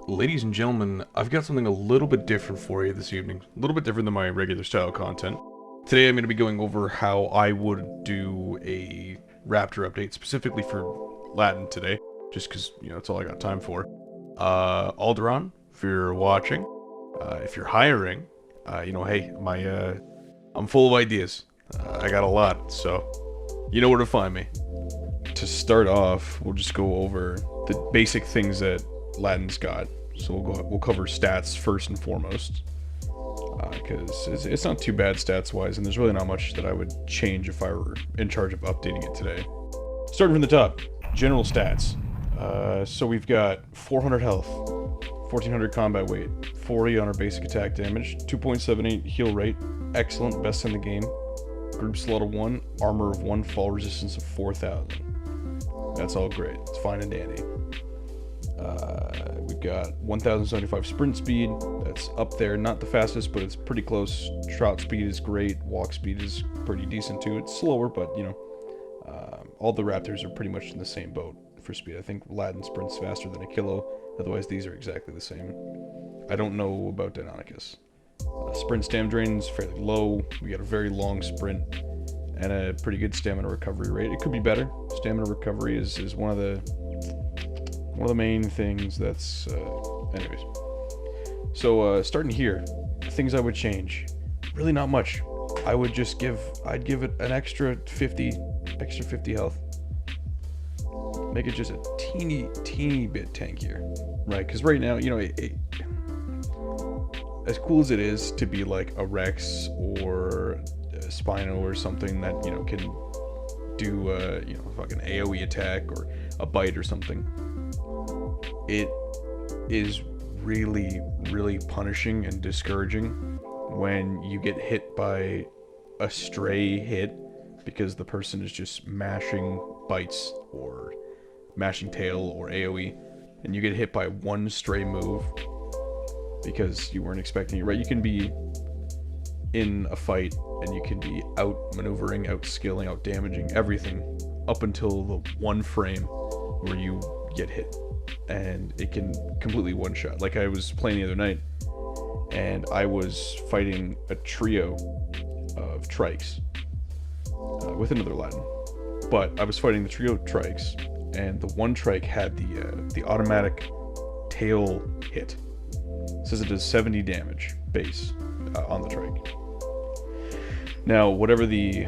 Ladies and gentlemen, I've got something a little bit different for you this evening. A little bit different than my regular style content. Today I'm going to be going over how I would do a Raptor update, specifically for Latin today, just because, that's all I got time for. Alderon, if you're watching, if you're hiring, hey, I'm full of ideas. I got a lot, so you know where to find me. To start off, we'll just go over the basic things that Latin's got. So we'll cover stats first and foremost, because it's not too bad stats-wise, and there's really not much that I would change if I were in charge of updating it today. Starting from the top, general stats. So we've got 400 health, 1400 combat weight, 40 on our basic attack damage, 2.78 heal rate, excellent, best in the game, group slot of 1, armor of 1, fall resistance of 4000. That's all great, it's fine and dandy. We've got 1075 sprint speed, that's up there, not the fastest, but it's pretty close. Trot speed is great, walk speed is pretty decent too. It's slower, but all the Raptors are pretty much in the same boat for speed. I think Latin sprints faster than Aquilo, otherwise these are exactly the same. I don't know about Deinonychus. Sprint stam drain is fairly low, we got a very long sprint, and a pretty good stamina recovery rate. It could be better. Stamina recovery is one of the main things that's, anyways. So, starting here, things I would change. Really not much. I'd give it an extra 50 health. Make it just a teeny bit tankier. Right, because right now, as cool as it is to be like a Rex or a Spino or something that, can do, fucking AoE attack or a bite or something. It is really punishing and discouraging when you get hit by a stray hit because the person is just mashing bites or mashing tail or AoE, and you get hit by one stray move because you weren't expecting it. Right, you can be in a fight and you can be out maneuvering, out skilling, out damaging everything up until the one frame where you get hit, and it can completely one-shot. Like I was playing the other night, and I was fighting a trio of trikes with another Latin, but I was fighting the trio of trikes, and the one trike had the automatic tail hit. It says it does 70 damage base on the trike. Now, whatever the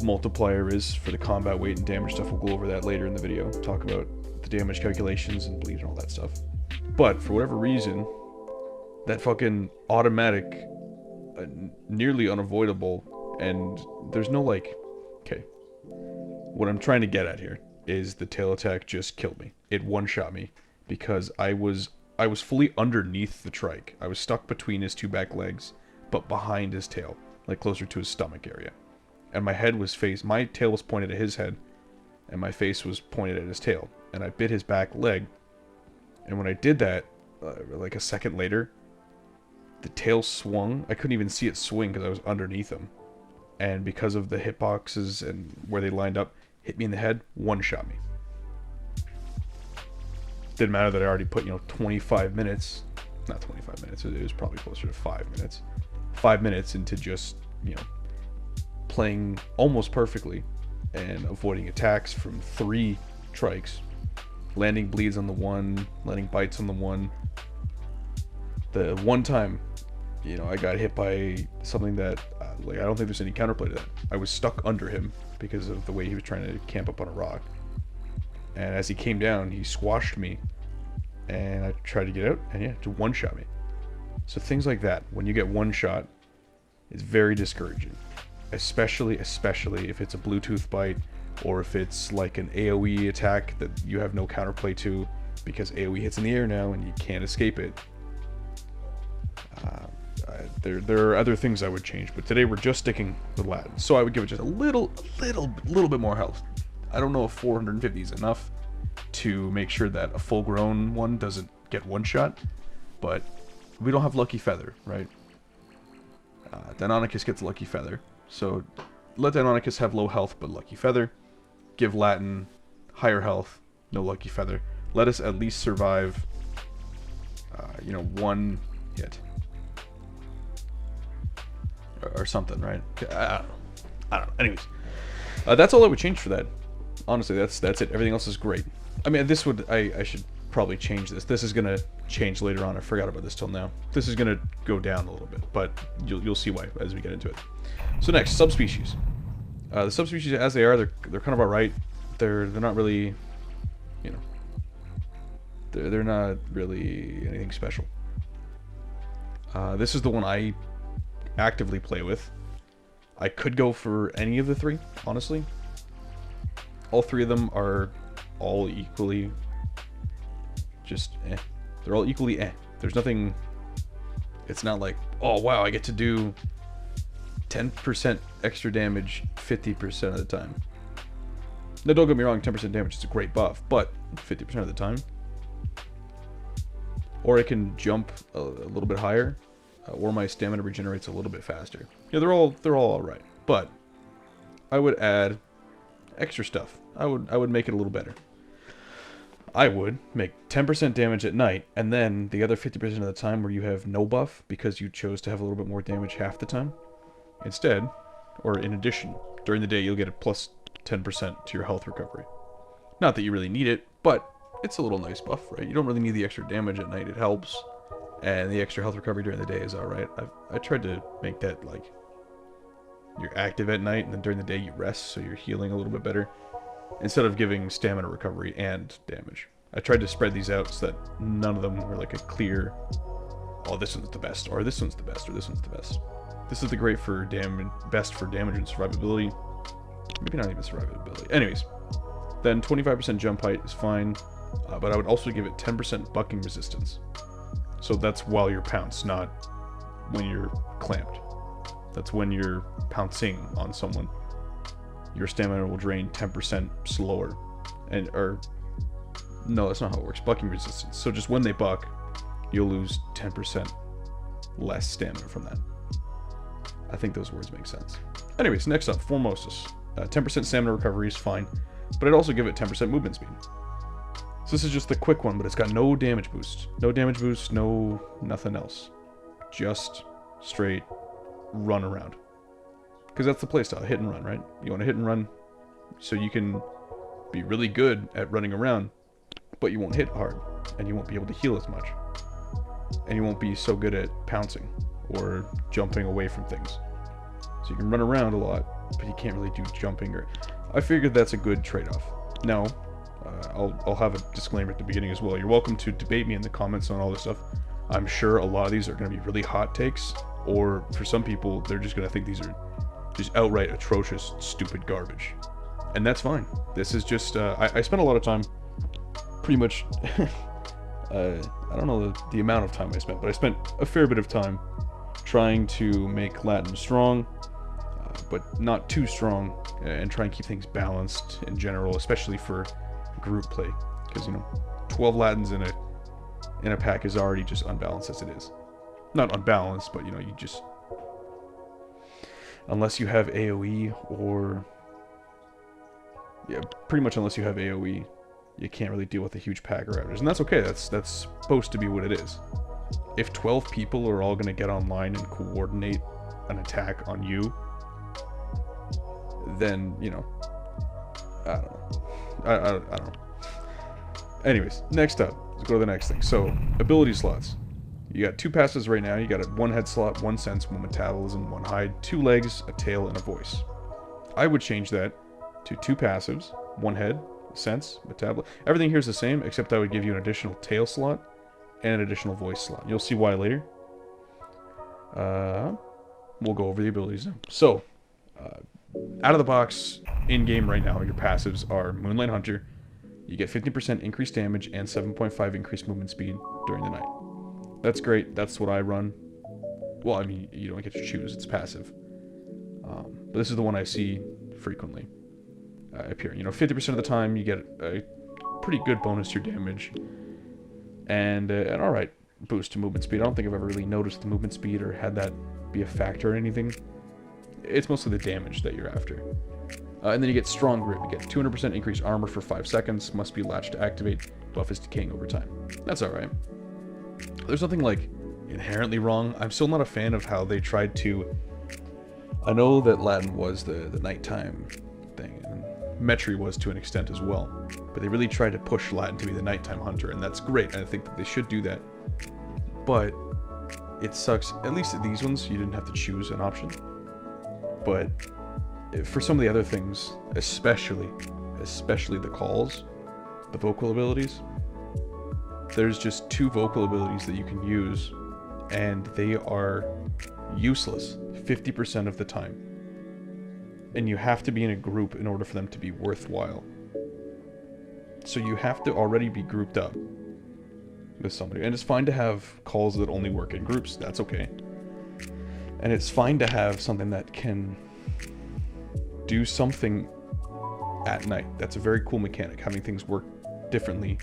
multiplier is for the combat weight and damage stuff, we'll go over that later in the video. Talk about the damage calculations and bleed and all that stuff. But for whatever reason, that fucking automatic, nearly unavoidable, and there's no okay. What I'm trying to get at here is the tail attack just killed me. It one-shot me because I was fully underneath the trike. I was stuck between his two back legs, but behind his tail, like closer to his stomach area. And my tail was pointed at his head, and my face was pointed at his tail. And I bit his back leg, and when I did that, like a second later, the tail swung. I couldn't even see it swing because I was underneath him. And because of the hitboxes and where they lined up, hit me in the head, one-shot me. Didn't matter that I already put, 25 minutes, not 25 minutes, it was probably closer to 5 minutes. 5 minutes into just, playing almost perfectly and avoiding attacks from 3 trikes. Landing bleeds on the one, landing bites on the one. The one time, I got hit by something that, I don't think there's any counterplay to that. I was stuck under him because of the way he was trying to camp up on a rock. And as he came down, he squashed me, and I tried to get out, and to one-shot me. So things like that, when you get one shot, it's very discouraging. Especially if it's a Bluetooth bite, or if it's like an AoE attack that you have no counterplay to, because AoE hits in the air now and you can't escape it. There are other things I would change, but today we're just sticking with Latin. So I would give it just a little bit more health. I don't know if 450 is enough to make sure that a full-grown one doesn't get one shot, but we don't have Lucky Feather, right? Deinonychus gets Lucky Feather, so let Deinonychus have low health but Lucky Feather. Give Latin higher health, no Lucky Feather. Let us at least survive you know, 1 hit. Or something, right? I don't know. Anyways. That's all I would change for that. Honestly, that's it. Everything else is great. I mean, this would... I should probably change this. This is going to change later on. I forgot about this till now. This is going to go down a little bit, but you'll see why as we get into it. So next, subspecies. The subspecies as they are, they're kind of alright. They're not really, you know, they're not really anything special. This is the one I actively play with. I could go for any of the 3, honestly. All 3 of them are all equally just eh. They're all equally eh. There's nothing... It's not like, oh wow, I get to do 10% extra damage 50% of the time. Now don't get me wrong, 10% damage is a great buff, but 50% of the time. Or I can jump a little bit higher, or my stamina regenerates a little bit faster. Yeah, they're all alright, but I would add extra stuff. I would make it a little better. I would make 10% damage at night, and then the other 50% of the time where you have no buff because you chose to have a little bit more damage half the time. Instead, or in addition, during the day you'll get a plus 10% to your health recovery. Not that you really need it, but it's a little nice buff, right? You don't really need the extra damage at night, it helps. And the extra health recovery during the day is alright. I tried to make that like you're active at night and then during the day you rest, so you're healing a little bit better. Instead of giving stamina recovery and damage. I tried to spread these out so that none of them were like a clear, oh this one's the best, or this one's the best, or this one's the best. This is the great for damage, best for damage and survivability. Maybe not even survivability. Anyways, then 25% jump height is fine, but I would also give it 10% bucking resistance. So that's while you're pounced, not when you're clamped. That's when you're pouncing on someone. Your stamina will drain 10% slower. No, that's not how it works. Bucking resistance. So just when they buck, you'll lose 10% less stamina from that. I think those words make sense. Anyways, next up, Formosus. 10% stamina recovery is fine, but I'd also give it 10% movement speed. So this is just the quick one, but it's got no damage boost. No damage boost, no nothing else. Just straight run around. Because that's the playstyle, hit and run, right? You want to hit and run so you can be really good at running around, but you won't hit hard, and you won't be able to heal as much. And you won't be so good at pouncing or jumping away from things. So you can run around a lot, but you can't really do jumping. Or I figured that's a good trade-off. Now, I'll have a disclaimer at the beginning as well. You're welcome to debate me in the comments on all this stuff. I'm sure a lot of these are going to be really hot takes, or for some people, they're just going to think these are just outright atrocious, stupid garbage. And that's fine. This is just, I spent a lot of time, pretty much, I don't know the amount of time I spent, but I spent a fair bit of time trying to make Latin strong, but not too strong, and try and keep things balanced in general, especially for group play. Because, you know, 12 Latins in a pack is already just unbalanced as it is. Not unbalanced, but, you know, you just... Unless you have AoE, or... Yeah, pretty much unless you have AoE, you can't really deal with a huge pack of riders. And that's okay, that's supposed to be what it is. If 12 people are all going to get online and coordinate an attack on you, then, you know, I don't know. I don't know. Anyways, next up, let's go to the next thing. So, ability slots. You got 2 passives right now. You got a 1 head slot, 1 sense, 1 metabolism, 1 hide, 2 legs, a tail, and a voice. I would change that to 2 passives, 1 head, sense, metabolism. Everything here is the same, except I would give you an additional tail slot and an additional voice slot. You'll see why later. We'll go over the abilities now. So, out of the box, in-game right now, your passives are Moonlight Hunter. You get 15% increased damage and 7.5 increased movement speed during the night. That's great. That's what I run. Well, I mean, you don't get to choose. It's passive. But this is the one I see frequently appear. You know, 50% of the time you get a pretty good bonus to your damage. And an alright boost to movement speed. I don't think I've ever really noticed the movement speed or had that be a factor or anything. It's mostly the damage that you're after. And then you get Strong Grip. You get 200% increased armor for 5 seconds. Must be latched to activate. Buff is decaying over time. That's alright. There's nothing like inherently wrong. I'm still not a fan of how they tried to. I know that Latin was the nighttime thing, and Metri was to an extent as well, but they really tried to push Latin to be the nighttime hunter, and that's great, and I think that they should do that. But it sucks. At least at these ones, you didn't have to choose an option. But for some of the other things, especially the calls, the vocal abilities, there's just 2 vocal abilities that you can use, and they are useless 50% of the time. And you have to be in a group in order for them to be worthwhile. So you have to already be grouped up with somebody. And it's fine to have calls that only work in groups. That's okay. And it's fine to have something that can do something at night. That's a very cool mechanic, having things work differently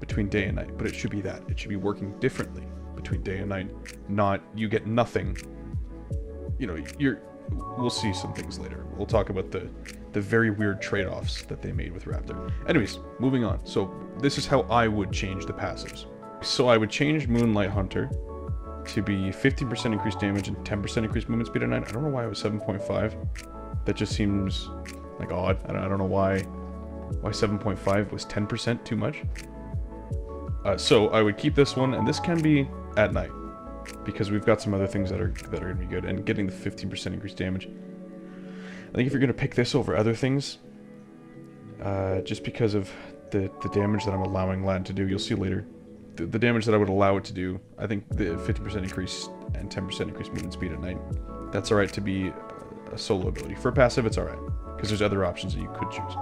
between day and night. But it should be that. It should be working differently between day and night. Not you get nothing. You know, we'll see some things later. We'll talk about the very weird trade-offs that they made with Raptor. Anyways, moving on. So this is how I would change the passives. So I would change Moonlight Hunter to be 15% increased damage and 10% increased movement speed at night. I don't know why it was 7.5. That just seems like odd. I don't know why 7.5 was 10% too much. So I would keep this one, and this can be at night, because we've got some other things that are going to be good, and getting the 15% increased damage. I think if you're going to pick this over other things, just because of the damage that I'm allowing Latin to do, you'll see later, the damage that I would allow it to do, I think the 50% increase and 10% increased movement speed at night, that's alright to be a solo ability. For passive, it's alright, because there's other options that you could choose.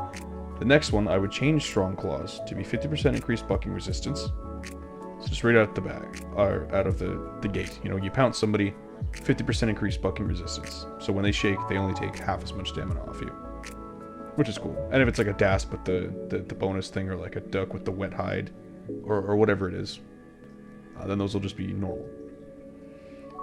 The next one, I would change Strong Claws to be 50% increased bucking resistance. So just right out the back, or out of the gate. You know, you pounce somebody, 50% increased bucking resistance. So when they shake, they only take half as much stamina off you. Which is cool. And if it's like a DASP with the bonus thing, or like a duck with the wet hide, or whatever it is, then those will just be normal.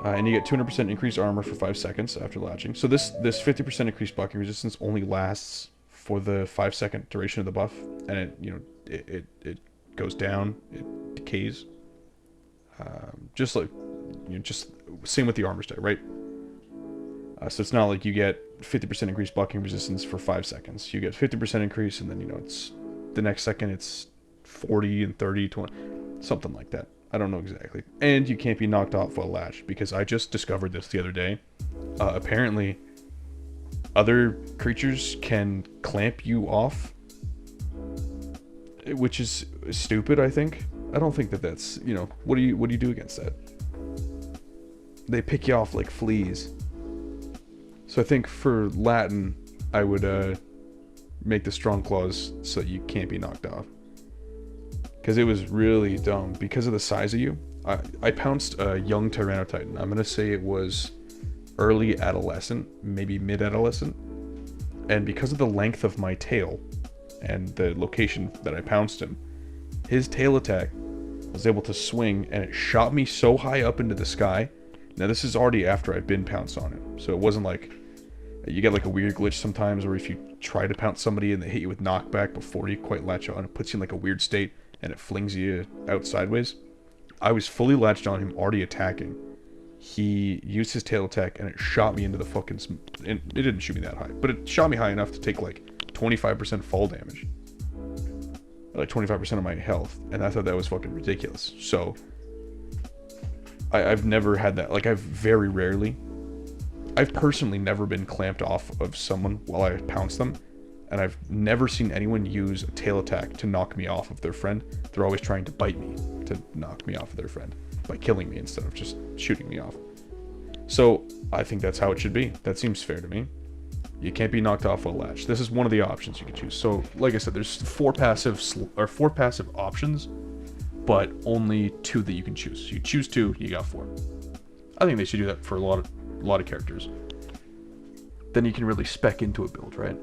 And you get 200% increased armor for 5 seconds after latching. So this 50% increased bucking resistance only lasts for the 5-second duration of the buff, and it goes down, it decays. Just like, just same with the armor stay, right? So it's not like you get 50% increased bucking resistance for 5 seconds. You get 50% increase, and then it's the next second it's 40 and 30, 20, something like that. I don't know exactly. And you can't be knocked off while latched, because I just discovered this the other day. Apparently, other creatures can clamp you off, which is stupid, I think. I don't think that's, what do you do against that? They pick you off like fleas. So I think for Latin, I would make the Strong Claws so that you can't be knocked off. Because it was really dumb. Because of the size of you, I pounced a young Tyrannotitan. I'm going to say it was early adolescent, maybe mid-adolescent. And because of the length of my tail and the location that I pounced him, his tail attack was able to swing, and it shot me so high up into the sky. Now this is already after I've been pounced on him, so it wasn't like you get like a weird glitch sometimes, or if you try to pounce somebody and they hit you with knockback before you quite latch on, it puts you in like a weird state and it flings you out sideways. I was fully latched on him, already attacking. He used his tail attack and it shot me into the fucking... And it didn't shoot me that high, but it shot me high enough to take like 25% fall damage. Like 25% of my health, and I thought that was fucking ridiculous. So I've never had that. Like, I've personally never been clamped off of someone while I pounce them, and I've never seen anyone use a tail attack to knock me off of their friend. They're always trying to bite me to knock me off of their friend by killing me instead of just shooting me off. So I think that's how it should be. That seems fair to me. You can't be knocked off while latched. This is one of the options you can choose. So, like I said, there's four passive options, but only 2 that you can choose. You choose 2, you got 4. I think they should do that for a lot of characters. Then you can really spec into a build, right?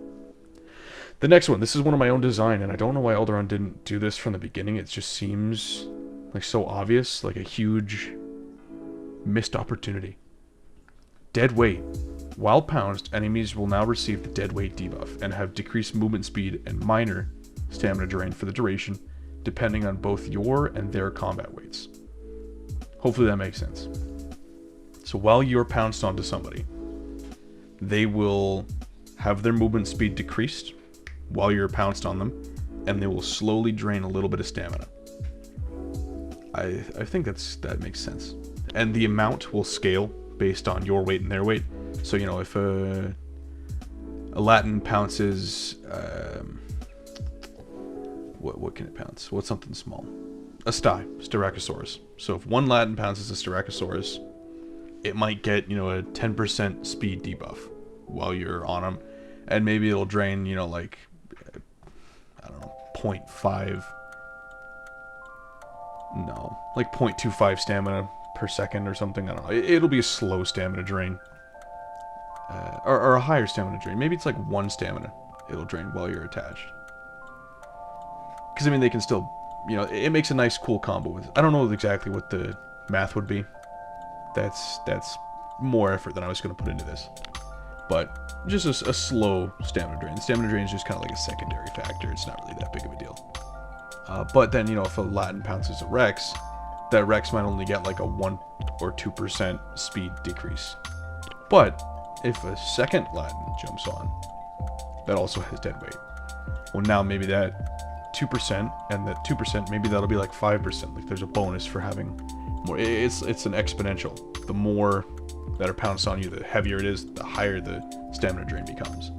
The next one, this is one of my own design, and I don't know why Alderon didn't do this from the beginning. It just seems like so obvious, like a huge missed opportunity. Dead weight. While pounced, enemies will now receive the dead weight debuff and have decreased movement speed and minor stamina drain for the duration, depending on both your and their combat weights. Hopefully that makes sense. So while you're pounced onto somebody, they will have their movement speed decreased while you're pounced on them, and they will slowly drain a little bit of stamina. I think that makes sense. And the amount will scale based on your weight and their weight. So, you know, if a Latin pounces, what can it pounce? What's something small? A Styracosaurus. So if one Latin pounces a Styracosaurus, it might get, you know, a 10% speed debuff while you're on them. And maybe it'll drain, you know, like, I don't know, 0.5... No, like 0.25 stamina per second or something. I don't know. It'll be a slow stamina drain. Or a higher stamina drain. Maybe it's like 1 stamina it'll drain while you're attached. Because, I mean, they can still, you know, it makes a nice, cool combo with it. I don't know exactly what the math would be. That's more effort than I was going to put into this. But just a slow stamina drain. The stamina drain is just kind of like a secondary factor. It's not really that big of a deal. But then, you know, if a Latin pounces a Rex, that Rex might only get like a 1 or 2% speed decrease. But if a second Latin jumps on, that also has dead weight. Well, now maybe that 2%, and that 2%, maybe that'll be like 5%. Like there's a bonus for having more. It's an exponential. The more that are pounced on you, the heavier it is, the higher the stamina drain becomes.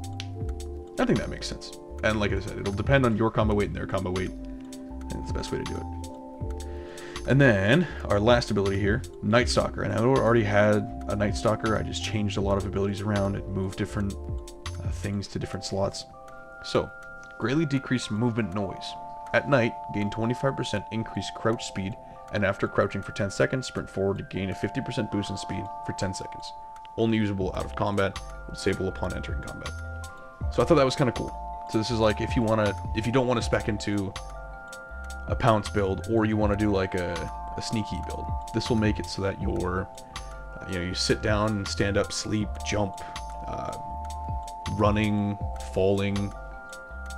I think that makes sense. And like I said, it'll depend on your combo weight and their combo weight. And it's the best way to do it. And then, our last ability here, Night Stalker. And I already had a Night Stalker. I just changed a lot of abilities around and moved different things to different slots. So, greatly decrease movement noise. At night, gain 25% increased crouch speed, and after crouching for 10 seconds, sprint forward to gain a 50% boost in speed for 10 seconds. Only usable out of combat, disable upon entering combat. So I thought that was kind of cool. So this is like if you don't want to spec into a pounce build, or you want to do like a sneaky build, this will make it so that you're, you sit down, stand up, sleep, jump, running, falling,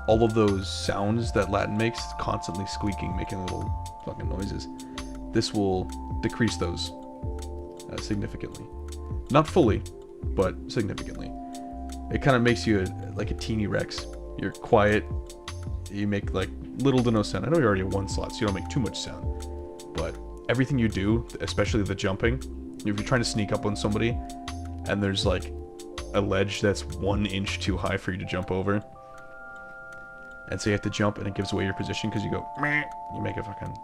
all of those sounds that Latin makes, constantly squeaking, making little fucking noises. This will decrease those significantly. Not fully, but significantly. It kind of makes you like a teeny Rex. You're quiet. You make like little to no sound. I know you're already at 1 slot, so you don't make too much sound. But everything you do, especially the jumping, if you're trying to sneak up on somebody, and there's like a ledge that's 1 inch too high for you to jump over, and so you have to jump, and it gives away your position because you go, meh, you make a fucking...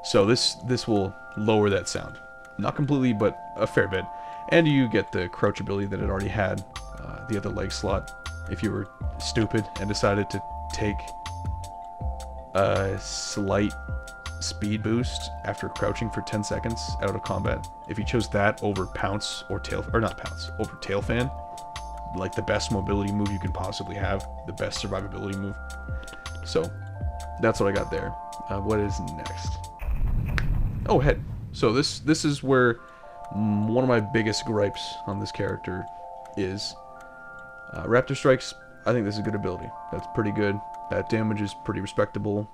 So this will lower that sound. Not completely, but a fair bit. And you get the crouch ability that it already had, the other leg slot. If you were stupid and decided to take a slight speed boost after crouching for 10 seconds out of combat, if you chose that over pounce or tail, or not pounce, over tail fan, like the best mobility move you can possibly have, the best survivability move. So that's what I got there. What is next? Oh, head. So this is where one of my biggest gripes on this character is. Raptor Strikes, I think this is a good ability. That's pretty good. That damage is pretty respectable.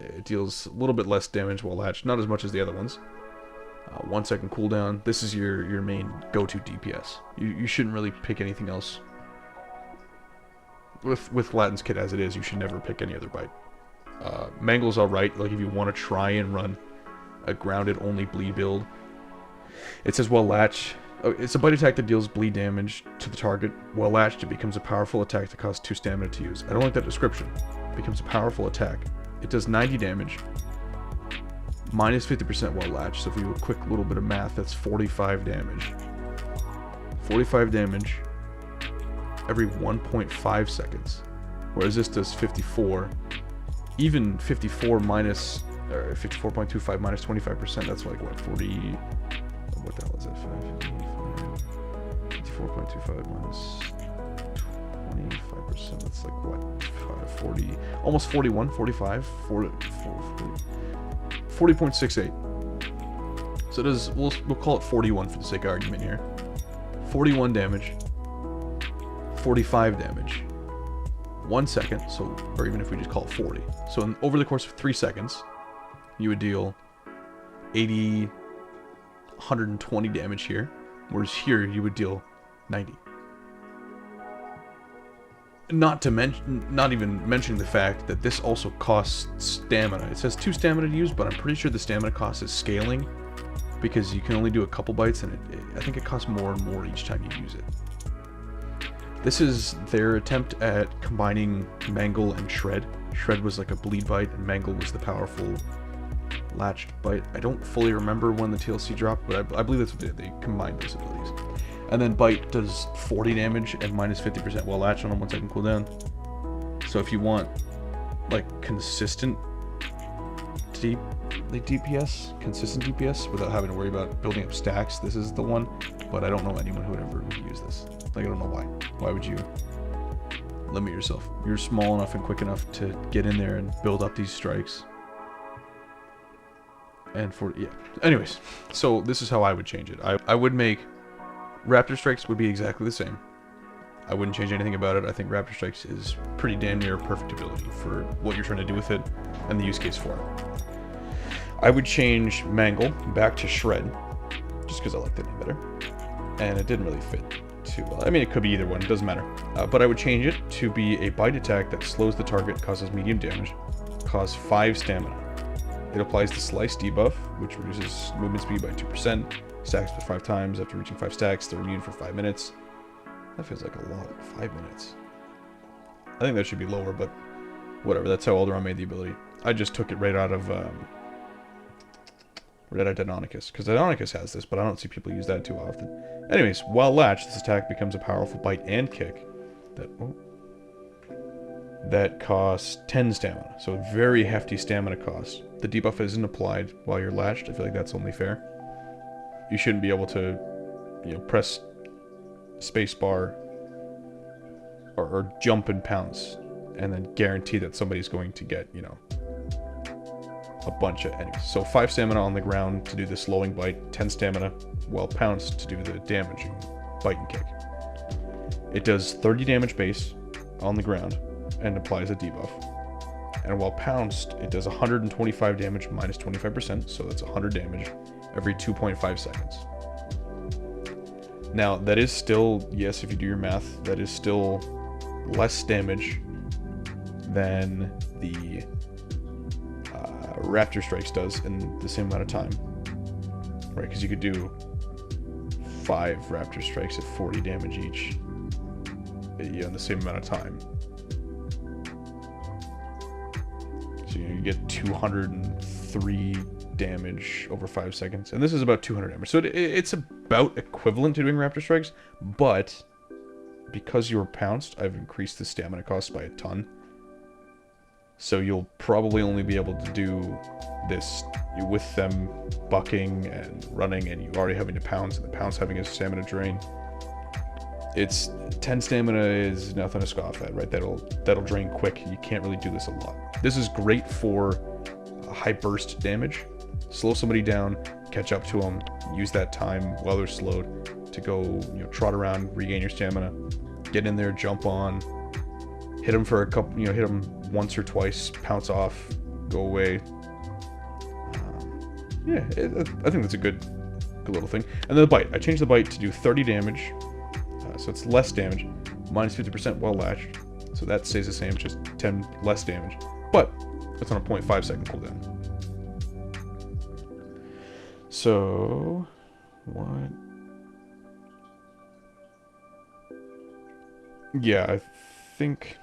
It deals a little bit less damage while latched, not as much as the other ones. 1 second cooldown. This is your main go-to DPS. You shouldn't really pick anything else. With Latin's kit as it is, you should never pick any other bite. Mangle's alright, like if you want to try and run a grounded only bleed build. It says while latched, it's a bite attack that deals bleed damage to the target. While latched, it becomes a powerful attack that costs 2 stamina to use. I don't like that description. It becomes a powerful attack. It does 90 damage, minus 50% while latched. So if we do a quick little bit of math, that's 45 damage. 45 damage every 1.5 seconds. Whereas this does 54. Even 54 minus, or 54.25 minus 25%, that's like what, 40, what the hell is that, 54.25 minus 25%, that's like what, 40, almost 41, 45, 40.68. So it is, we'll call it 41 for the sake of argument here. 41 damage, 45 damage, 1 second, so, or even if we just call it 40. So over the course of 3 seconds, you would deal 80, 120 damage here, whereas here you would deal 90. Not even mentioning the fact that this also costs stamina. It says 2 stamina to use, but I'm pretty sure the stamina cost is scaling, because you can only do a couple bites, and I think it costs more and more each time you use it. This is their attempt at combining Mangle and Shred. Shred was like a bleed bite, and Mangle was the powerful latched bite. I don't fully remember when the TLC dropped, but I believe that's what they combined those abilities. And then Bite does 40 damage and minus 50% while latched on a 1 second cooldown. So if you want, like, consistent DPS, consistent DPS, without having to worry about building up stacks, this is the one. But I don't know anyone who would ever use this. Like, I don't know why. Why would you limit yourself? You're small enough and quick enough to get in there and build up these strikes. And yeah. Anyways, so this is how I would change it. I would make Raptor Strikes would be exactly the same. I wouldn't change anything about it. I think Raptor Strikes is pretty damn near perfect ability for what you're trying to do with it and the use case for it. I would change Mangle back to Shred, just because I like that name better. And it didn't really fit too well. I mean, it could be either one, it doesn't matter. But I would change it to be a bite attack that slows the target, causes medium damage, costs 5 stamina. It applies the Slice debuff, which reduces movement speed by 2%, stacks for 5 times. After reaching 5 stacks, they're immune for 5 minutes. That feels like a lot. 5 minutes. I think that should be lower, but whatever. That's how Alderon made the ability. I just took it right out of Deinonychus, because Deinonychus has this, but I don't see people use that too often. Anyways, while latched, this attack becomes a powerful bite and kick that costs 10 stamina, so a very hefty stamina cost. The debuff isn't applied while you're latched. I feel like that's only fair. You shouldn't be able to, you know, press spacebar or jump and pounce and then guarantee that somebody's going to get, you know, a bunch of enemies. So 5 stamina on the ground to do the slowing bite, 10 stamina while pounced to do the damaging bite and kick. It does 30 damage base on the ground and applies a debuff. And while pounced, it does 125 damage minus 25%, so that's 100 damage every 2.5 seconds. Now, that is still, yes, if you do your math, that is still less damage than the Raptor Strikes does in the same amount of time. Right, because you could do 5 Raptor Strikes at 40 damage each, you know, in the same amount of time. So you get 203 damage over 5 seconds. And this is about 200 damage. So it's about equivalent to doing Raptor Strikes, but because you were pounced, I've increased the stamina cost by a ton. So you'll probably only be able to do this with them bucking and running, and you already having to pounce, and the pounce having a stamina drain. It's 10 stamina is nothing to scoff at, right? That'll drain quick. You can't really do this a lot. This is great for high burst damage. Slow somebody down, catch up to them, use that time while they're slowed to go, you know, trot around, regain your stamina, get in there, jump on, hit them for a couple, you know, hit them once or twice, pounce off, go away. Yeah, I think that's a good little thing. And then the bite. I changed the bite to do 30 damage. So it's less damage, minus 50% while latched. So that stays the same, just 10 less damage. But it's on a 0.5 second cooldown. So, what? Yeah, I think...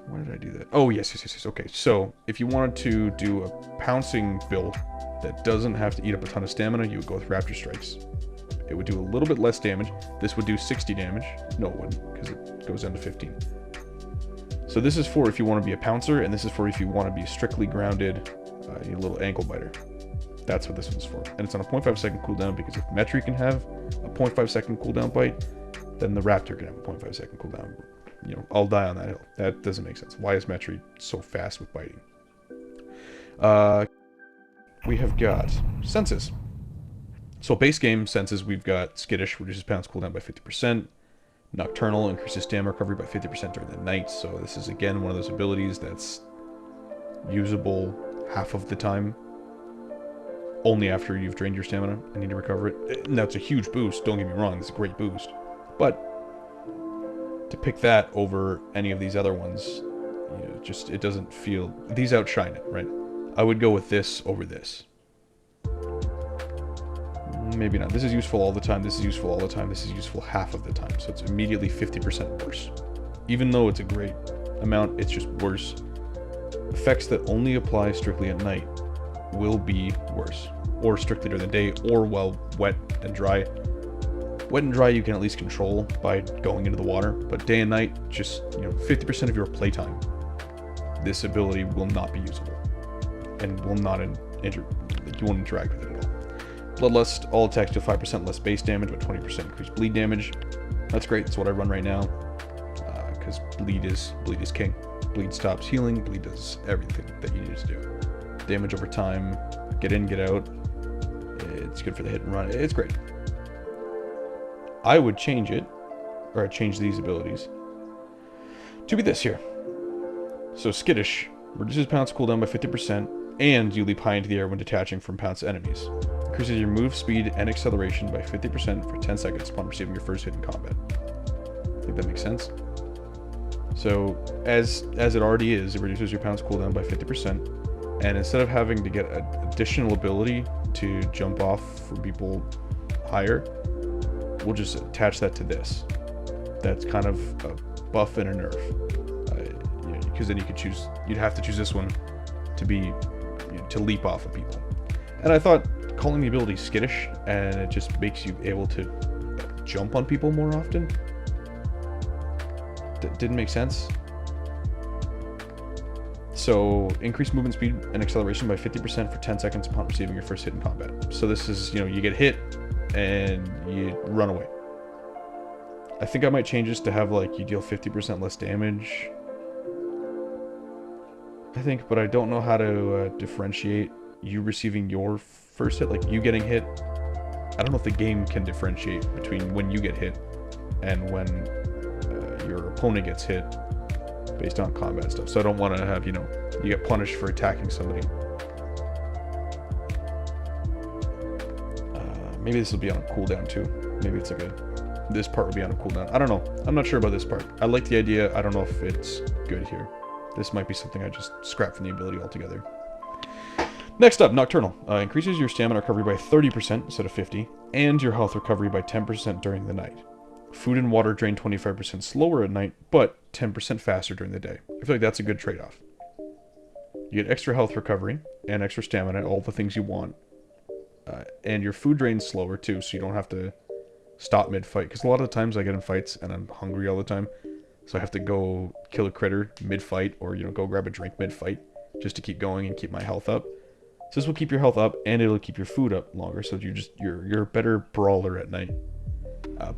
Why did I do that? Oh, yes. Okay, so if you wanted to do a pouncing build that doesn't have to eat up a ton of stamina, you would go with Raptor Strikes. It would do a little bit less damage. This would do 60 damage. No, it wouldn't, because it goes down to 15. So this is for if you want to be a pouncer, and this is for if you want to be strictly grounded, a little ankle biter. That's what this one's for. And it's on a 0.5 second cooldown, because if Metri can have a 0.5 second cooldown bite, then the Raptor can have a 0.5 second cooldown. You know, I'll die on that hill. That doesn't make sense. Why is Metri so fast with biting? We have got senses. So base game senses, we've got Skittish, reduces pounce cooldown by 50%. Nocturnal, increases stamina recovery by 50% during the night. So this is, again, one of those abilities that's usable half of the time. only after you've drained your stamina and need to recover it. And that's a huge boost, don't get me wrong, it's a great boost. But to pick that over any of these other ones, you know, just, it doesn't feel... These outshine it, right? I would go with this over this. Maybe not. This is useful all the time, this is useful all the time, this is useful half of the time. So it's immediately 50% worse. Even though it's a great amount, it's just worse. Effects that only apply strictly at night will be worse. Or strictly during the day, or while wet and dry. Wet and dry you can at least control by going into the water, but day and night, just, you know, 50% of your playtime, this ability will not be usable. And will not you won't interact with it at all. Bloodlust, all attacks do 5% less base damage, but 20% increased bleed damage. That's great, that's what I run right now. Because bleed is king. Bleed stops healing, bleed does everything that you need it to do. Damage over time, get in, get out. It's good for the hit and run, it's great. I would change it, or I'd change these abilities, to be this here. So Skittish, reduces pounce cooldown by 50%, and you leap high into the air when detaching from pounced enemies. Increases your move speed and acceleration by 50% for 10 seconds upon receiving your first hit in combat. I think that makes sense. So, as it already is, it reduces your pounce cooldown by 50%, and instead of having to get an additional ability to jump off from people higher, we'll just attach that to this. That's kind of a buff and a nerf. Because then you could choose, you'd have to choose this one to be, you know, to leap off of people. And I thought calling the ability Skittish, and it just makes you able to jump on people more often, didn't make sense. So, increase movement speed and acceleration by 50% for 10 seconds upon receiving your first hit in combat. So this is, you know, you get hit and you run away. I think I might change this to have, like, you deal 50% less damage, I think, but I don't know how to differentiate you receiving your first hit, like you getting hit. I don't know if the game can differentiate between when you get hit and when your opponent gets hit based on combat stuff. So I don't want to have, you know, you get punished for attacking somebody. Maybe this will be on a cooldown too. Maybe it's this part will be on a cooldown. I don't know. I'm not sure about this part. I like the idea. I don't know if it's good here. This might be something I just scrap from the ability altogether. Next up, Nocturnal. Increases your stamina recovery by 30% instead of 50, and your health recovery by 10% during the night. Food and water drain 25% slower at night, but 10% faster during the day. I feel like that's a good trade-off. You get extra health recovery and extra stamina, all the things you want. And your food drains slower too, so you don't have to stop mid-fight. Because a lot of the times I get in fights and I'm hungry all the time, so I have to go kill a critter mid-fight, or, you know, go grab a drink mid-fight just to keep going and keep my health up. So this will keep your health up, and it'll keep your food up longer, so you're a better brawler at night.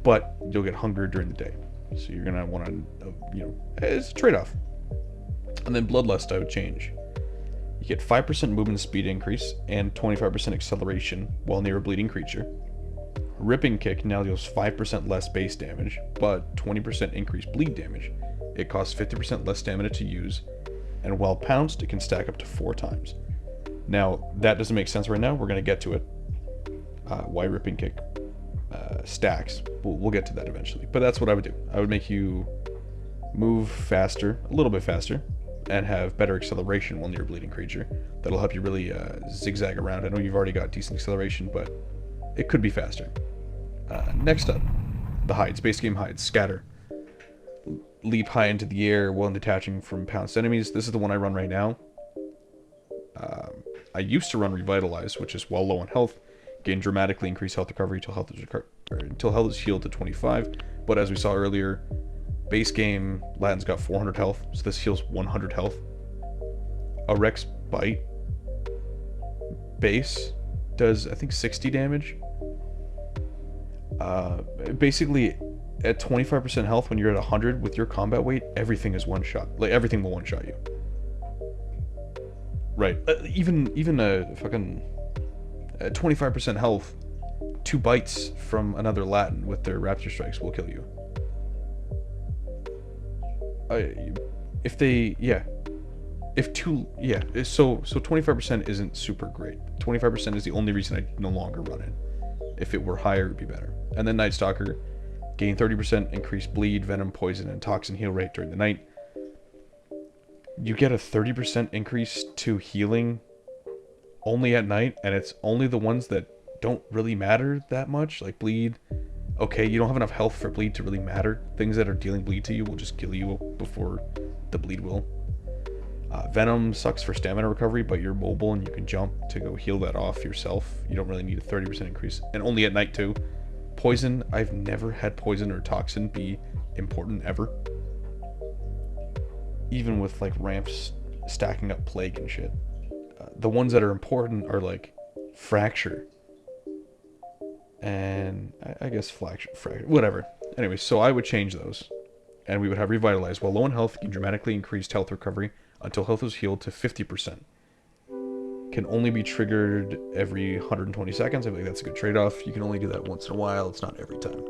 But you'll get hunger during the day, so you're gonna want to, you know, it's a trade-off. And then Bloodlust I would change. You get 5% movement speed increase and 25% acceleration while near a bleeding creature. Ripping Kick now deals 5% less base damage, but 20% increased bleed damage. It costs 50% less stamina to use, and while pounced, it can stack up to 4 times. Now, that doesn't make sense right now. We're going to get to it. Why Ripping Kick stacks. We'll get to that eventually. But that's what I would do. I would make you move faster, a little bit faster, and have better acceleration while near a bleeding creature. That'll help you really zigzag around. I know you've already got decent acceleration, but it could be faster. Next up, the hides. Base game hides. Scatter. Leap high into the air while detaching from pounced enemies. This is the one I run right now. I used to run Revitalize, which is while low on health, gain dramatically increased health recovery until health is healed to 25. But as we saw earlier, base game Latin's got 400 health, so this heals 100 health. A Rex Bite base does, I think, 60 damage. Basically, at 25% health, when you're at 100 with your combat weight, everything is one shot. Like, everything will one shot you. Right. Even a fucking 25% health, 2 bites from another Latin with their Raptor Strikes will kill you. If they, yeah. if two, yeah, so 25% isn't super great. 25% is the only reason I no longer run it. If it were higher, it'd be better. And then Night Stalker, gain 30% increased bleed, venom, poison, and toxin heal rate during the night. You get a 30% increase to healing only at night, and it's only the ones that don't really matter that much, like bleed. Okay, you don't have enough health for bleed to really matter. Things that are dealing bleed to you will just kill you before the bleed will. Venom sucks for stamina recovery, but you're mobile and you can jump to go heal that off yourself. You don't really need a 30% increase, and only at night too. Poison, I've never had poison or toxin be important ever. Even with like ramps stacking up plague and shit. The ones that are important are like fracture. And I guess fracture, whatever. Anyway, so I would change those. And we would have revitalize. While low in health, you can dramatically increase health recovery until health is healed to 50%. Can only be triggered every 120 seconds. I think that's a good trade-off. You can only do that once in a while. It's not every time.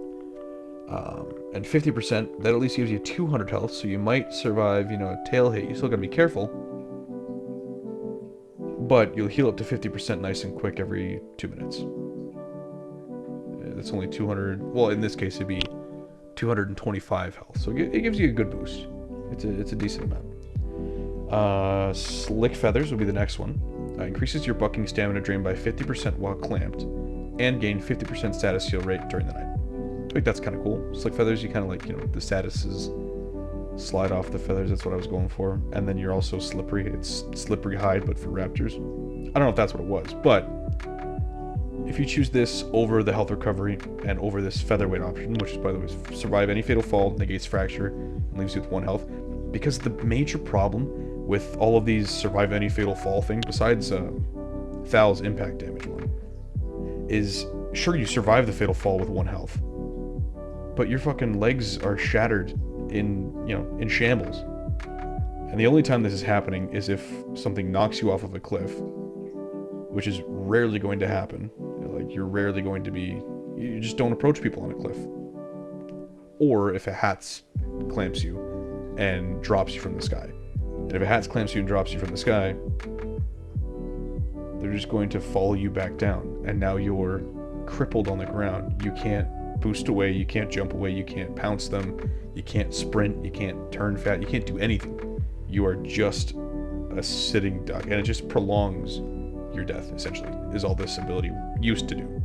And 50%, that at least gives you 200 health, so you might survive, a tail hit. You still gotta be careful. But you'll heal up to 50% nice and quick every 2 minutes. That's only 200, well, in this case, it'd be 225 health. So it gives you a good boost. It's a decent amount. Slick Feathers would be the next one. Increases your bucking stamina drain by 50% while clamped, and gain 50% status heal rate during the night. I think that's kind of cool. Slick Feathers, you kind of like, the statuses slide off the feathers. That's what I was going for. And then you're also slippery. It's slippery hide, but for raptors. I don't know if that's what it was, but if you choose this over the health recovery and over this featherweight option, which is, by the way, survive any fatal fall, negates fracture, and leaves you with 1 health, because the major problem with all of these survive any fatal fall things, besides Thal's impact damage one, is sure you survive the fatal fall with 1 health, but your fucking legs are shattered in shambles. And the only time this is happening is if something knocks you off of a cliff, which is rarely going to happen. Like, you're rarely going to be, you just don't approach people on a cliff. Or if a hat clamps you and drops you from the sky. And if a hat clamps you and drops you from the sky, they're just going to follow you back down. And now you're crippled on the ground. You can't boost away, you can't jump away, you can't pounce them, you can't sprint, you can't turn fat, you can't do anything. You are just a sitting duck, and it just prolongs your death, essentially, is all this ability used to do.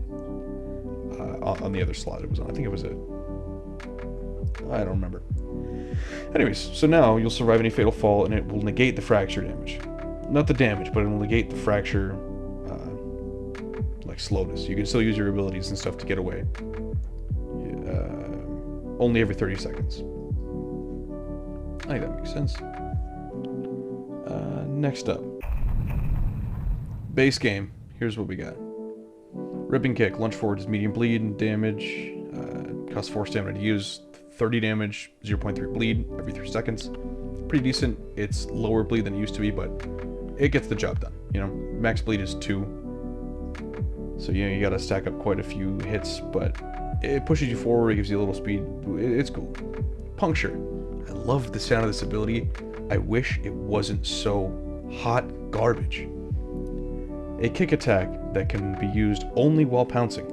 On the other slot it was on. I think it was I don't remember. Anyways, so now you'll survive any fatal fall, and it will negate the fracture damage. Not the damage, but it will negate the fracture, like slowness. You can still use your abilities and stuff to get away. Only every 30 seconds. I think that makes sense. Next up. Base game. Here's what we got. Ripping Kick. Lunge forward is medium bleed and damage. Costs 4 stamina to use. 30 damage, 0.3 bleed every 3 seconds. Pretty decent. It's lower bleed than it used to be, but it gets the job done. Max bleed is 2. So you gotta stack up quite a few hits, but it pushes you forward, it gives you a little speed. It's cool. Puncture. I love the sound of this ability. I wish it wasn't so hot garbage. A kick attack that can be used only while pouncing.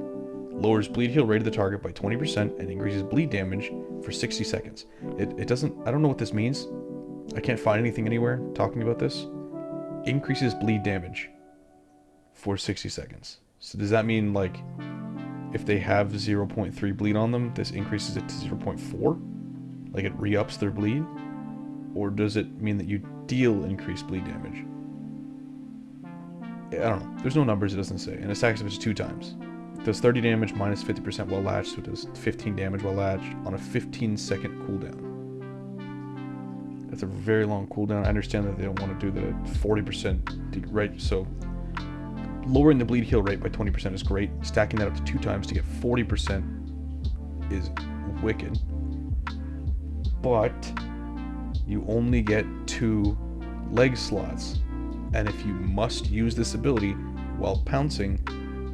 Lowers bleed heal rate of the target by 20% and increases bleed damage for 60 seconds. It doesn't, I don't know what this means. I can't find anything anywhere talking about this. Increases bleed damage for 60 seconds. So does that mean, like, if they have 0.3 bleed on them, this increases it to 0.4? Like, it re-ups their bleed? Or does it mean that you deal increased bleed damage? I don't know. There's no numbers, it doesn't say. And it stacks if it's 2 times. It does 30 damage minus 50% while latched, so it does 15 damage while latched on a 15-second cooldown. That's a very long cooldown. I understand that they don't want to do the 40%, right? So lowering the bleed heal rate by 20% is great. Stacking that up to 2 times to get 40% is wicked. But you only get 2 leg slots. And if you must use this ability while pouncing,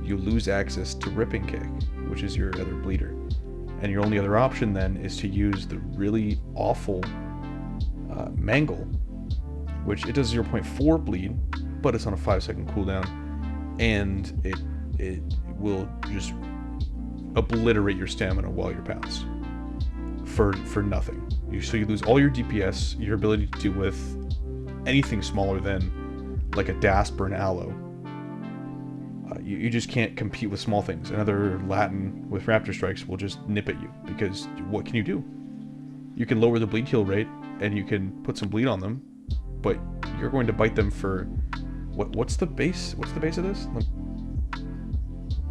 you lose access to Ripping Kick, which is your other bleeder. And your only other option then is to use the really awful Mangle, which it does 0.4 bleed, but it's on a 5-second cooldown, and it will just obliterate your stamina while you're pounced for nothing. So you lose all your DPS, your ability to deal with anything smaller than like a Dasp or an Aloe. You just can't compete with small things. Another Latin with Raptor Strikes will just nip at you, because what can you do? You can lower the bleed heal rate, and you can put some bleed on them, but you're going to bite them for... What's the base? What's the base of this?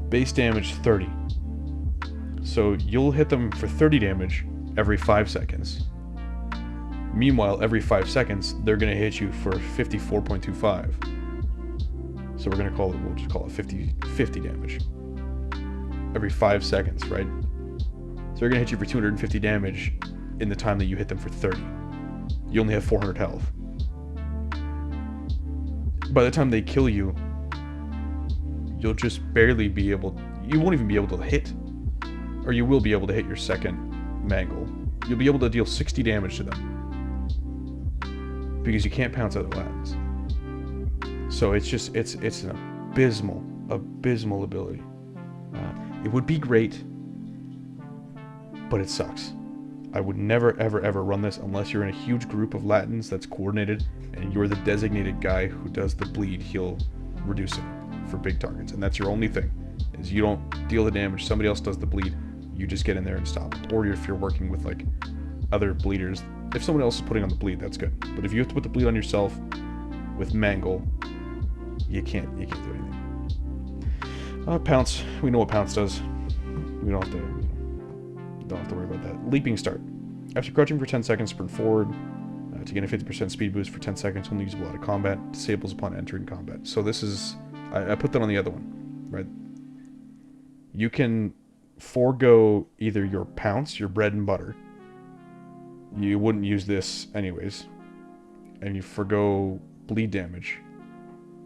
Base damage 30. So you'll hit them for 30 damage every 5 seconds. Meanwhile, every 5 seconds, they're going to hit you for 54.25. So we'll just call it 50 damage. Every 5 seconds, right? So they're going to hit you for 250 damage in the time that you hit them for 30. You only have 400 health. By the time they kill you, you'll just barely be able... You won't even be able to hit. Or you will be able to hit your second mangle. You'll be able to deal 60 damage to them. Because you can't pounce other Latins. So it's an abysmal ability. It would be great, but it sucks. I would never, ever run this unless you're in a huge group of Latins that's coordinated, and you're the designated guy who does the bleed heal reducing for big targets. And that's your only thing, is you don't deal the damage, somebody else does the bleed, you just get in there and stop it. Or if you're working with like other bleeders, if someone else is putting on the bleed, that's good. But if you have to put the bleed on yourself with Mangle, you can't do anything. Pounce, we know what Pounce does. We don't have to worry about that. Leaping Start. After crouching for 10 seconds, sprint forward to gain a 50% speed boost for 10 seconds, only usable out of combat. Disables upon entering combat. So this is... I put that on the other one, right? You can forego either your Pounce, your bread and butter. You wouldn't use this anyways. And you forego bleed damage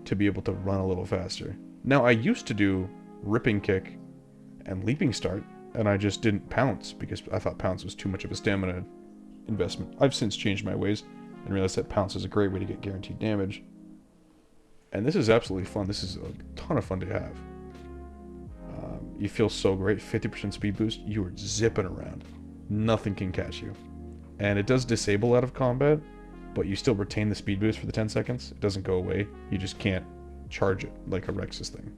to be able to run a little faster. Now, I used to do Ripping Kick and Leaping Start, and I just didn't Pounce because I thought Pounce was too much of a stamina investment. I've since changed my ways and realized that Pounce is a great way to get guaranteed damage. And this is absolutely fun. This is a ton of fun to have. You feel so great. 50% speed boost. You are zipping around. Nothing can catch you. And it does disable out of combat, but you still retain the speed boost for the 10 seconds. It doesn't go away. You just can't charge it like a Rex's thing.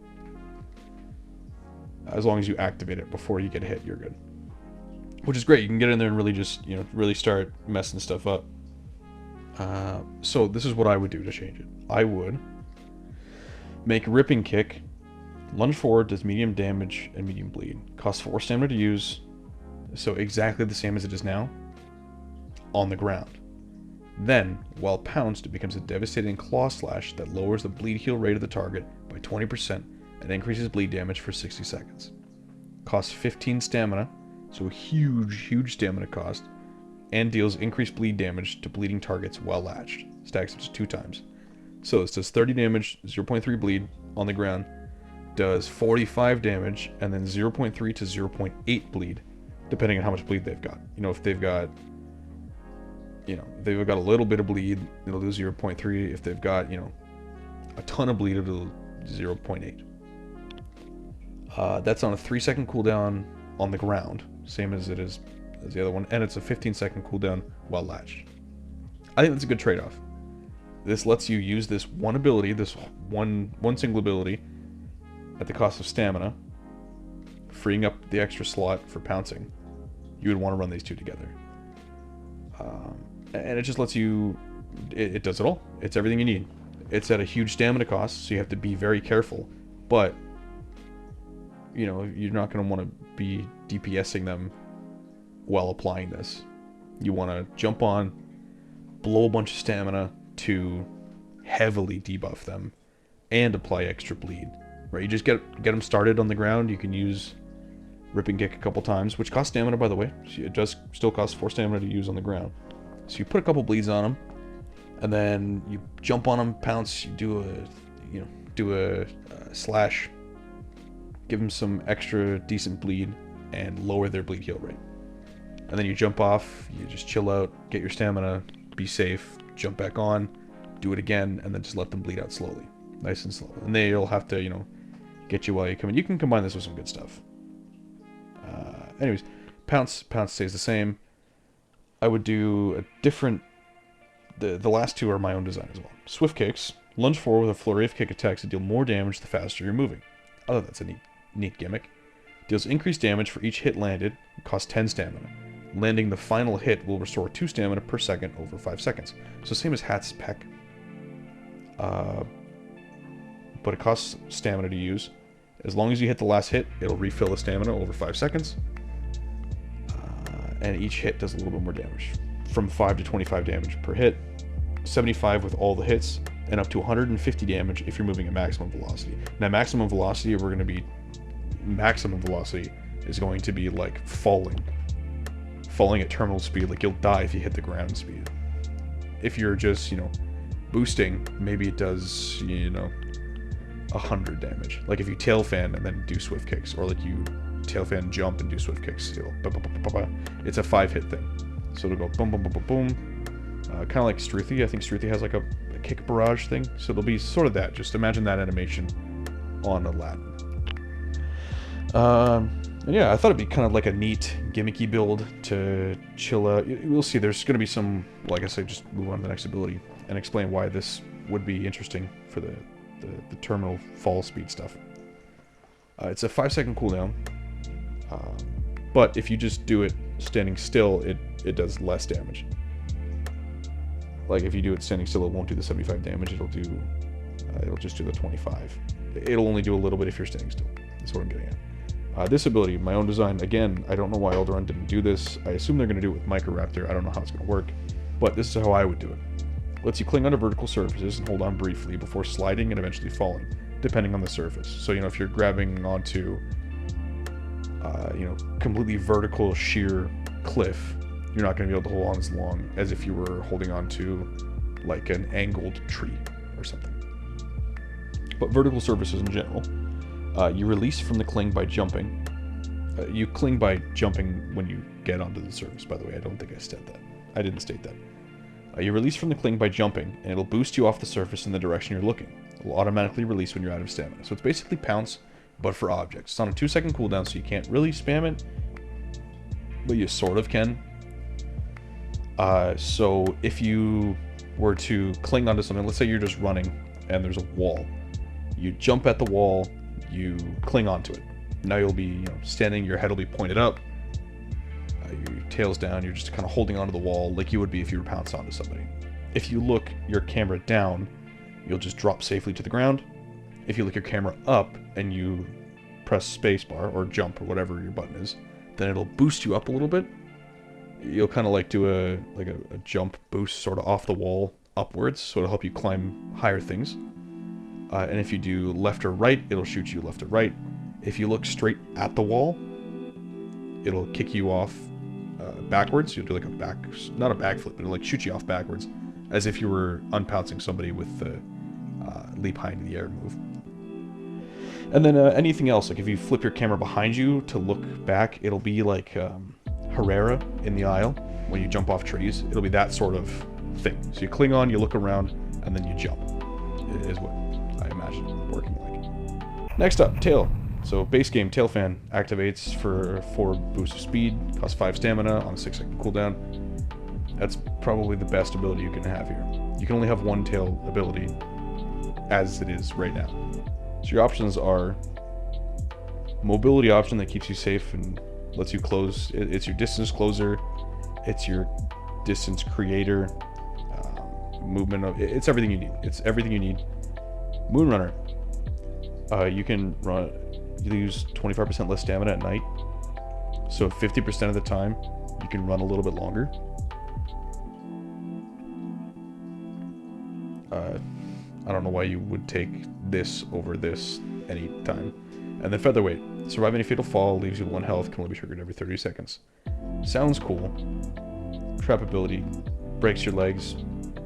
As long as you activate it before you get hit, you're good. Which is great. You can get in there and really just, really start messing stuff up. So this is what I would do to change it. I would make Ripping Kick. Lunge forward, does medium damage and medium bleed. Costs 4 stamina to use. So exactly the same as it is now. On the ground. Then, while pounced, it becomes a devastating claw slash that lowers the bleed heal rate of the target by 20% and increases bleed damage for 60 seconds. Costs 15 stamina, so a huge stamina cost, and deals increased bleed damage to bleeding targets while latched. Stacks up to 2 times. So this does 30 damage, 0.3 bleed on the ground, does 45 damage, and then 0.3 to 0.8 bleed, depending on how much bleed they've got. If they've got they've got a little bit of bleed, it'll do 0.3. If they've got, a ton of bleed, it'll do 0.8. That's on a 3-second cooldown on the ground, same as it is as the other one, and it's a 15-second cooldown while latched. I think that's a good trade-off. This lets you use this one ability, this one single ability, at the cost of stamina, freeing up the extra slot for pouncing. You would want to run these two together. And it just lets you... It does it all. It's everything you need. It's at a huge stamina cost, so you have to be very careful. But, you're not going to want to be DPSing them while applying this. You want to jump on, blow a bunch of stamina to heavily debuff them, and apply extra bleed. Right? You just get them started on the ground. You can use Ripping Kick a couple times, which costs stamina, by the way. It does still cost 4 stamina to use on the ground. So you put a couple bleeds on them, and then you jump on them, pounce. You do a slash, give them some extra decent bleed, and lower their bleed heal rate. And then you jump off. You just chill out, get your stamina, be safe, jump back on, do it again, and then just let them bleed out slowly. Nice and slow. And then you'll have to, you know, get you while you come in. You can combine this with some good stuff. Anyways, Pounce stays the same. I would do a different... The last two are my own design as well. Swift Kicks. Lunge forward with a flurry of kick attacks to deal more damage the faster you're moving. I thought that's a neat gimmick. Deals increased damage for each hit landed. Costs 10 stamina. Landing the final hit will restore 2 stamina per second over 5 seconds. So same as Hat's Peck. But it costs stamina to use. As long as you hit the last hit, it'll refill the stamina over 5 seconds. And each hit does a little bit more damage. From 5 to 25 damage per hit. 75 with all the hits. And up to 150 damage if you're moving at maximum velocity. Now maximum velocity, maximum velocity is going to be like falling at terminal speed. Like you'll die if you hit the ground speed. If you're just, you know, boosting, maybe it does, you know, 100 damage. Like if you tail fan and then do swift kicks, or like you tail fan jump and do swift kicks, it's a 5-hit thing. So it'll go boom, boom, boom, boom, boom. Kind of like Struthi. I think Struthi has like a kick barrage thing. So it'll be sort of that. Just imagine that animation on a Latin. And yeah, I thought it'd be kind of like a neat, gimmicky build to chill out. We'll see. There's going to be some, like I said, just move on to the next ability and explain why this would be interesting for the terminal fall speed stuff. It's a 5-second cooldown, but if you just do it standing still, it does less damage. Like if you do it standing still, it won't do the 75 damage. It'll just do the 25. It'll only do a little bit if you're standing still. That's what I'm getting at. This ability, my own design. Again, I don't know why Alderon didn't do this. I assume they're going to do it with Microraptor. I don't know how it's going to work, but this is how I would do it. Lets you cling onto vertical surfaces and hold on briefly before sliding and eventually falling, depending on the surface. So, you know, if you're grabbing onto, you know, completely vertical sheer cliff, you're not going to be able to hold on as long as if you were holding on to like an angled tree or something. But vertical surfaces in general, you release from the cling by jumping. You cling by jumping when you get onto the surface, by the way. I don't think I said that. I didn't state that. You release from the cling by jumping, and it'll boost you off the surface in the direction you're looking. It will automatically release when you're out of stamina. So it's basically Pounce, but for objects. It's on a 2-second cooldown, so you can't really spam it, but you sort of can. So if you were to cling onto something, let's say you're just running, and there's a wall. You jump at the wall, you cling onto it. Now you'll be, you know, standing, your head will be pointed up, your tail's down, you're just kind of holding onto the wall like you would be if you were pounced onto somebody. If you look your camera down, you'll just drop safely to the ground. If you look your camera up and you press spacebar or jump or whatever your button is, then it'll boost you up a little bit. You'll kind of like do a jump boost sort of off the wall upwards, so it'll help you climb higher things. And if you do left or right, it'll shoot you left or right. If you look straight at the wall, it'll kick you off backwards. You'll do like not a backflip, but it'll like shoot you off backwards, as if you were unpouncing somebody with the leap high into the air move. And then anything else, like if you flip your camera behind you to look back, it'll be like Herrera in the Isle when you jump off trees. It'll be that sort of thing. So you cling on, you look around, and then you jump. Is what I imagine it working like. Next up, Tail. So base game, Tail Fan activates for 4 boosts of speed, costs 5 stamina on a 6-second cooldown. That's probably the best ability you can have here. You can only have one Tail ability as it is right now. So your options are mobility option that keeps you safe and lets you close. It's your distance closer. It's your distance creator. Movement. It's everything you need. It's everything you need. Moonrunner. You can run. You lose 25% less stamina at night. So 50% of the time, you can run a little bit longer. I don't know why you would take this over this any time. And then Featherweight. Survive any fatal fall, leaves you 1 health, can only be triggered every 30 seconds. Sounds cool. Trap ability. Breaks your legs.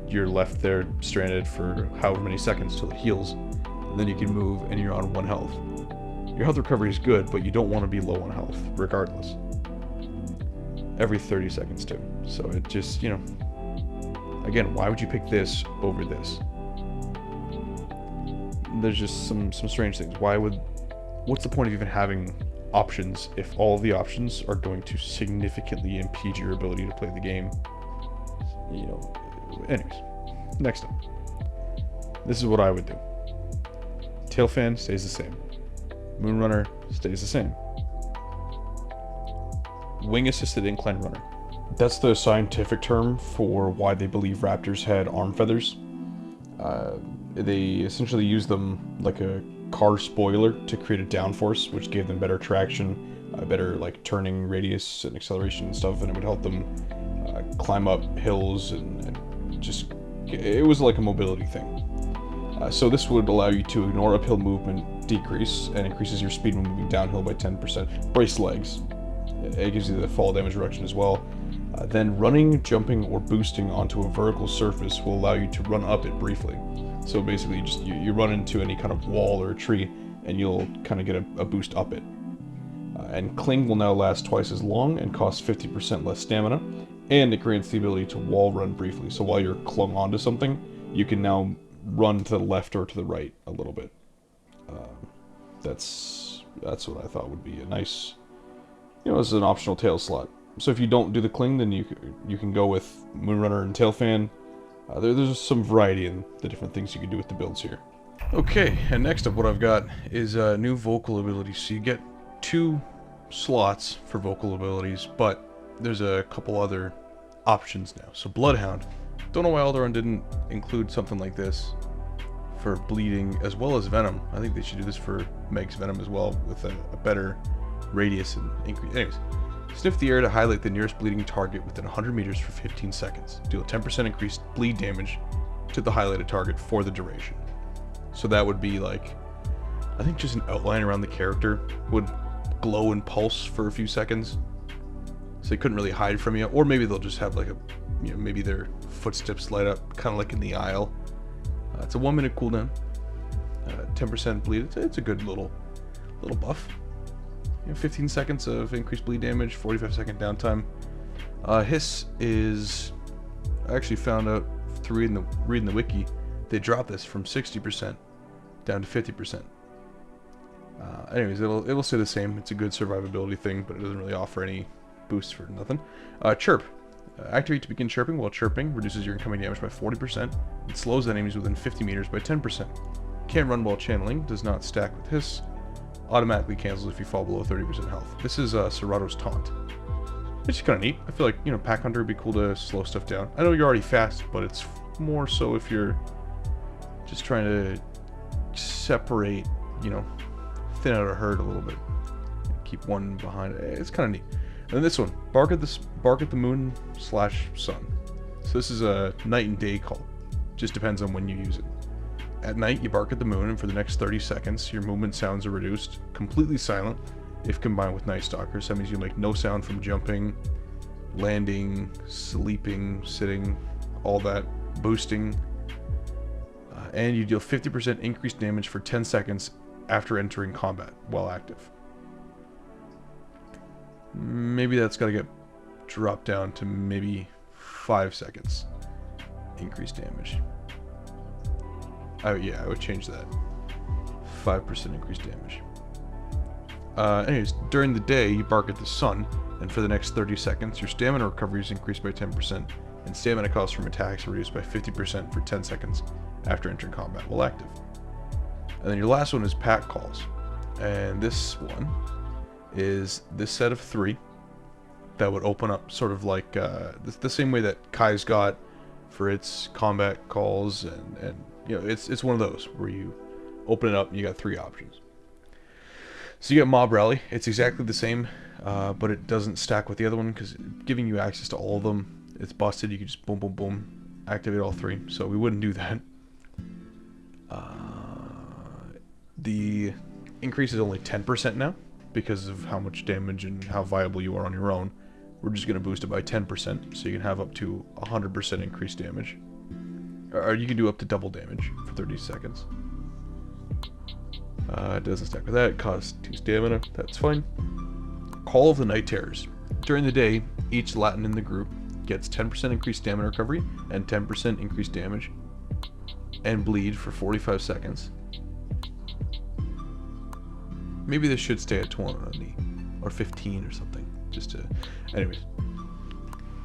You're left there stranded for however many seconds till it heals. And then you can move and you're on 1 health. Your health recovery is good, but you don't want to be low on health, regardless. Every 30 seconds too. So it just, you know, Again, why would you pick this over this? There's just some strange things. What's the point of even having options if all of the options are going to significantly impede your ability to play the game? You know, anyways, next up. This is what I would do. Tailfan stays the same. Moonrunner stays the same. Wing assisted incline runner. That's the scientific term for why they believe raptors had arm feathers. They essentially used them like a car spoiler to create a downforce, which gave them better traction, better like turning radius and acceleration and stuff, and it would help them climb up hills and just, it was like a mobility thing. So this would allow you to ignore uphill movement decrease and increases your speed when moving downhill by 10%. Brace legs. It gives you the fall damage reduction as well. Then running, jumping, or boosting onto a vertical surface will allow you to run up it briefly. So basically you run into any kind of wall or a tree and you'll kind of get a boost up it. And cling will now last twice as long and cost 50% less stamina, and it grants the ability to wall run briefly. So while you're clung onto something, you can now run to the left or to the right a little bit. That's what I thought would be a nice, as an optional tail slot. So if you don't do the cling, then you can go with Moonrunner and Tailfan. There's some variety in the different things you can do with the builds here. Okay, and next up what I've got is new vocal abilities. So you get 2 slots for vocal abilities, but there's a couple other options now. So Bloodhound. Don't know why Alderon didn't include something like this for bleeding as well as venom. I think they should do this for Meg's venom as well with a better radius and increase. Anyways, sniff the air to highlight the nearest bleeding target within 100 meters for 15 seconds. Deal a 10% increased bleed damage to the highlighted target for the duration. So that would be like, I think just an outline around the character would glow and pulse for a few seconds. So they couldn't really hide from you. Or maybe they'll just have like a, maybe their footsteps light up, kind of like in the aisle. It's a 1-minute cooldown. 10% bleed. It's a good little buff. 15 seconds of increased bleed damage, 45-second downtime. Hiss is, I actually found out through reading the wiki, they dropped this from 60% down to 50%. Anyways, it'll stay the same. It's a good survivability thing, but it doesn't really offer any boosts for nothing. Chirp. Activate to begin chirping. While chirping reduces your incoming damage by 40%. It slows enemies within 50 meters by 10%. Can't run while channeling. Does not stack with Hiss. Automatically cancels if you fall below 30% health. This is Serato's Taunt. It's kind of neat. I feel like, Pack Hunter would be cool to slow stuff down. I know you're already fast, but it's more so if you're just trying to separate, thin out a herd a little bit. Keep one behind. It's kind of neat. And then this one, Bark at the Moon / Sun. So this is a night and day call. Just depends on when you use it. At night, you bark at the moon, and for the next 30 seconds, your movement sounds are reduced, completely silent. If combined with Night Stalkers, that means you make no sound from jumping, landing, sleeping, sitting, all that, boosting. And you deal 50% increased damage for 10 seconds after entering combat while active. Maybe that's got to get dropped down to maybe 5 seconds increased damage. Yeah, I would change that. 5% increased damage. Anyways, during the day, you bark at the sun, and for the next 30 seconds, your stamina recovery is increased by 10%, and stamina costs from attacks are reduced by 50% for 10 seconds after entering combat while active. And then your last one is pack calls. And this one is this set of 3 that would open up sort of like the same way that Kai's got for its combat calls, and it's one of those where you open it up and you got 3 options. So you got Mob Rally. It's exactly the same, but it doesn't stack with the other one because giving you access to all of them, it's busted. You can just boom, boom, boom, activate all 3. So we wouldn't do that. The increase is only 10% now because of how much damage and how viable you are on your own. We're just going to boost it by 10%, so you can have up to 100% increased damage. Or you can do up to double damage for 30 seconds. It doesn't stack with that. It costs 2 stamina. That's fine. Call of the Night Terrors. During the day, each Latin in the group gets 10% increased stamina recovery and 10% increased damage and bleed for 45 seconds. Maybe this should stay at 20 or 15 or something. Just to... Anyways.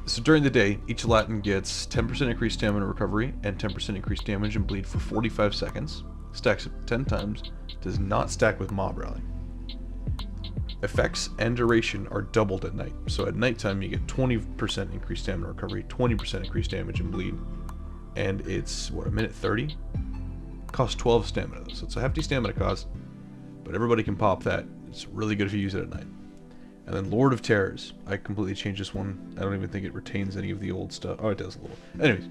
So during the day, each Latin gets 10% increased stamina recovery and 10% increased damage and bleed for 45 seconds. Stacks up 10 times. Does not stack with mob rally. Effects and duration are doubled at night. So at nighttime you get 20% increased stamina recovery, 20% increased damage and bleed. And it's, what, a minute 30? Costs 12 stamina, so it's a hefty stamina cost. But everybody can pop that. It's really good if you use it at night. And then Lord of Terrors. I completely changed this one. I don't even think it retains any of the old stuff. Oh, it does a little. Anyways.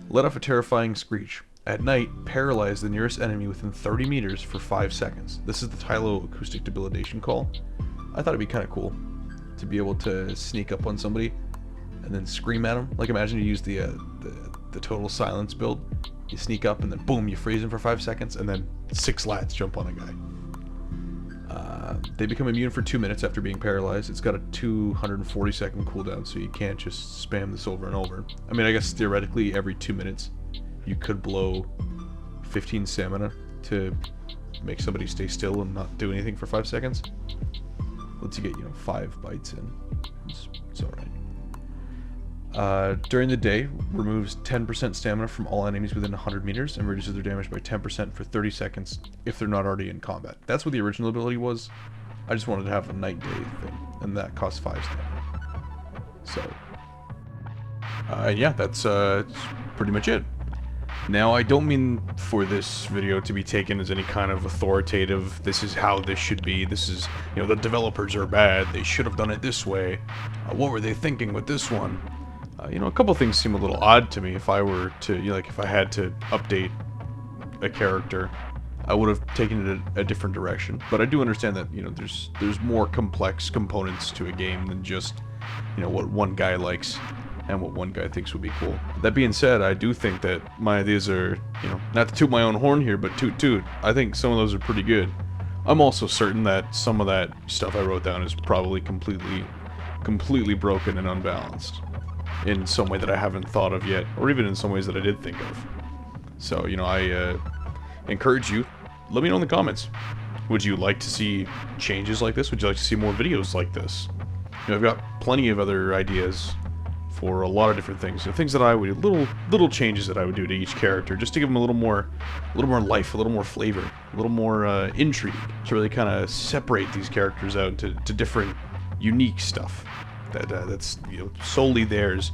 Let off a terrifying screech. At night, paralyze the nearest enemy within 30 meters for 5 seconds. This is the Tylo acoustic debilitation call. I thought it'd be kind of cool to be able to sneak up on somebody and then scream at them. Like, imagine you use the total silence build. You sneak up and then boom, you freeze him for 5 seconds, and then 6 lats jump on a guy. They become immune for 2 minutes after being paralyzed. It's got a 240 second cooldown, so you can't just spam this over and over. I mean, I guess theoretically every 2 minutes you could blow 15 stamina to make somebody stay still and not do anything for 5 seconds. Lets you get, 5 bites in. It's alright. During the day, removes 10% stamina from all enemies within 100 meters and reduces their damage by 10% for 30 seconds if they're not already in combat. That's what the original ability was. I just wanted to have a night-day thing, and that costs 5 stamina. So, yeah, that's pretty much it. Now, I don't mean for this video to be taken as any kind of authoritative, this is how this should be, this is, the developers are bad, they should have done it this way, what were they thinking with this one? A couple things seem a little odd to me. If I were to, if I had to update a character, I would have taken it a different direction. But I do understand that, there's more complex components to a game than just, what one guy likes and what one guy thinks would be cool. That being said, I do think that my ideas are, not to toot my own horn here, but toot. I think some of those are pretty good. I'm also certain that some of that stuff I wrote down is probably completely broken and unbalanced in some way that I haven't thought of yet, or even in some ways that I did think of. So, I encourage you, let me know in the comments. Would you like to see changes like this? Would you like to see more videos like this? I've got plenty of other ideas for a lot of different things. Things that I would, little changes that I would do to each character, just to give them a little more life, a little more flavor, a little more intrigue, to really kind of separate these characters out to different, unique stuff that's solely theirs,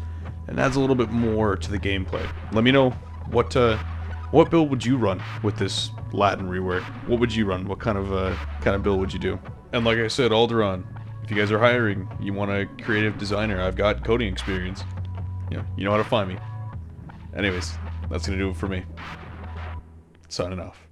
and adds a little bit more to the gameplay. Let me know what build would you run with this Latin rework? What would you run? What kind of build would you do? And like I said, Alderon, if you guys are hiring, you want a creative designer, I've got coding experience. You know how to find me. Anyways, that's gonna do it for me. Signing off.